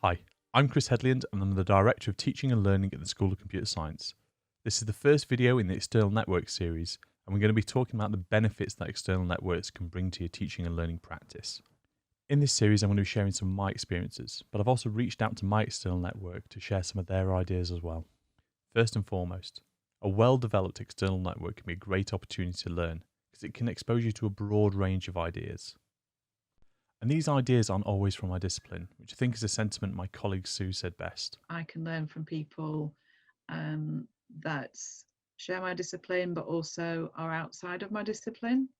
Hi, I'm Chris Headland and I'm the Director of Teaching and Learning at the School of Computer Science. This is the first video in the External Network series, and we're going to be talking about the benefits that external networks can bring to your teaching and learning practice. In this series, I'm going to be sharing some of my experiences, but I've also reached out to my external network to share some of their ideas as well. First and foremost, a well-developed external network can be a great opportunity to learn because it can expose you to a broad range of ideas. And these ideas aren't always from my discipline, which I think is a sentiment my colleague Sue said best. I can learn from people that share my discipline, but also are outside of my discipline.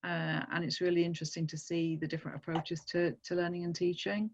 And it's really interesting to see the different approaches to learning and teaching.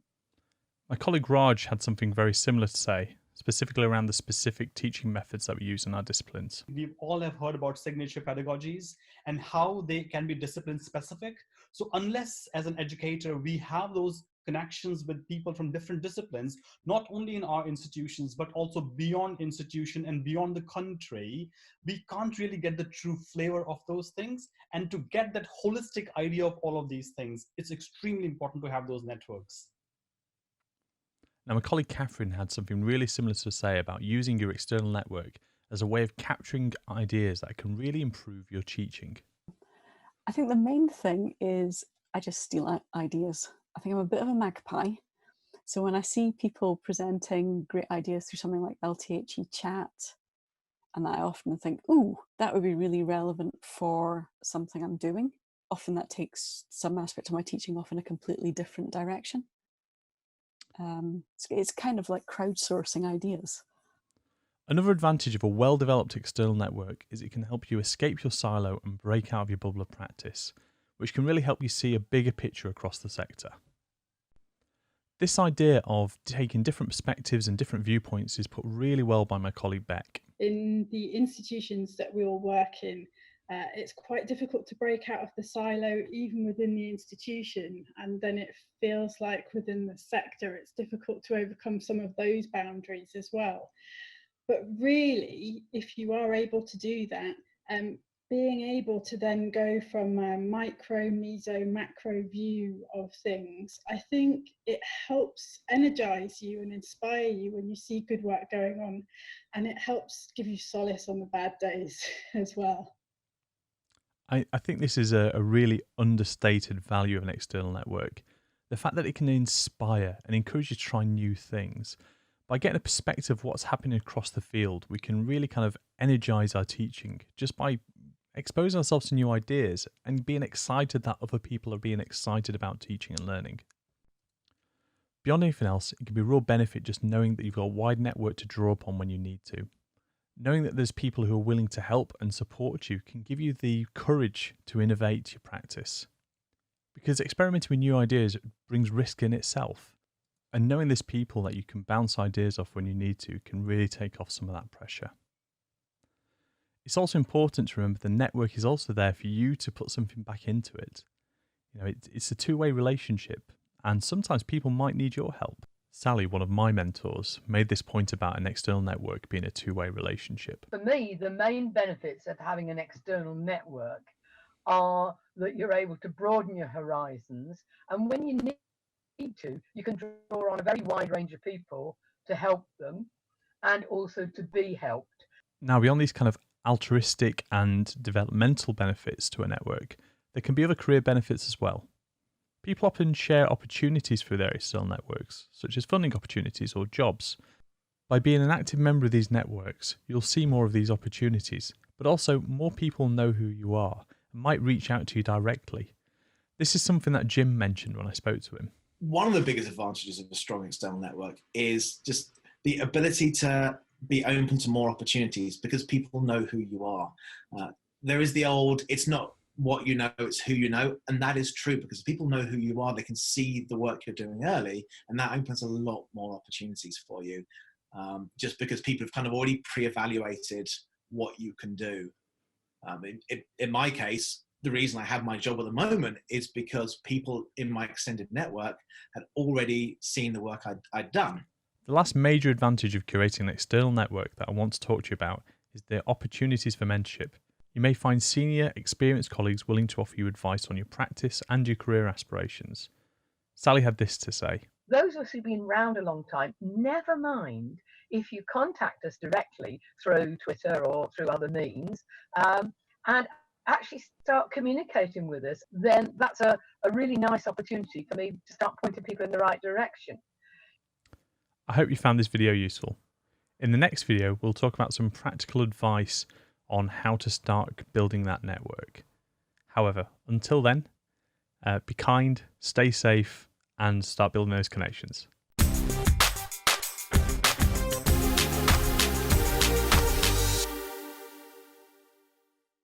My colleague Raj had something very similar to say, specifically around the specific teaching methods that we use in our disciplines. We all have heard about signature pedagogies and how they can be discipline specific. So unless as an educator, we have those connections with people from different disciplines, not only in our institutions, but also beyond institution and beyond the country, we can't really get the true flavor of those things. And to get that holistic idea of all of these things, it's extremely important to have those networks. Now, my colleague Catherine had something really similar to say about using your external network as a way of capturing ideas that can really improve your teaching. I think the main thing is I just steal ideas. I think I'm a bit of a magpie. So when I see people presenting great ideas through something like LTHE chat, and I often think, ooh, that would be really relevant for something I'm doing. Often that takes some aspect of my teaching off in a completely different direction. It's kind of like crowdsourcing ideas. Another advantage of a well-developed external network is it can help you escape your silo and break out of your bubble of practice, which can really help you see a bigger picture across the sector. This idea of taking different perspectives and different viewpoints is put really well by my colleague Beck. In the institutions that we all work in, it's quite difficult to break out of the silo even within the institution, and then it feels like within the sector it's difficult to overcome some of those boundaries as well. But really, if you are able to do that, being able to then go from a micro, meso, macro view of things, I think it helps energize you and inspire you when you see good work going on, and it helps give you solace on the bad days as well. I think this is a really understated value of an external network. The fact that it can inspire and encourage you to try new things. By getting a perspective of what's happening across the field, we can really kind of energize our teaching just by exposing ourselves to new ideas and being excited that other people are being excited about teaching and learning. Beyond anything else, it can be a real benefit just knowing that you've got a wide network to draw upon when you need to. Knowing that there's people who are willing to help and support you can give you the courage to innovate your practice. Because experimenting with new ideas brings risk in itself. And knowing there's people that you can bounce ideas off when you need to can really take off some of that pressure. It's also important to remember the network is also there for you to put something back into it. You know, it's a two-way relationship, and sometimes people might need your help. Sally, one of my mentors, made this point about an external network being a two-way relationship. For me, the main benefits of having an external network are that you're able to broaden your horizons, and when you need to, you can draw on a very wide range of people to help them and also to be helped. Now, beyond these kind of altruistic and developmental benefits to a network, there can be other career benefits as well. People often share opportunities through their external networks, such as funding opportunities or jobs. By being an active member of these networks, you'll see more of these opportunities, but also more people know who you are and might reach out to you directly. This is something that Jim mentioned when I spoke to him. One of the biggest advantages of a strong external network is just the ability to be open to more opportunities because people know who you are. There is the old, it's not what you know, it's who you know. And that is true because if people know who you are, they can see the work you're doing early, and that opens a lot more opportunities for you. Just because people have kind of already pre-evaluated what you can do. In my case, the reason I have my job at the moment is because people in my extended network had already seen the work I'd done. The last major advantage of curating an external network that I want to talk to you about is the opportunities for mentorship. You may find senior, experienced colleagues willing to offer you advice on your practice and your career aspirations. Sally had this to say. those of us who've been around a long time, never mind if you contact us directly through Twitter or through other means, and actually start communicating with us, then that's a really nice opportunity for me to start pointing people in the right direction. I hope you found this video useful. In the next video, we'll talk about some practical advice on how to start building that network. However, until then, be kind, stay safe, and start building those connections.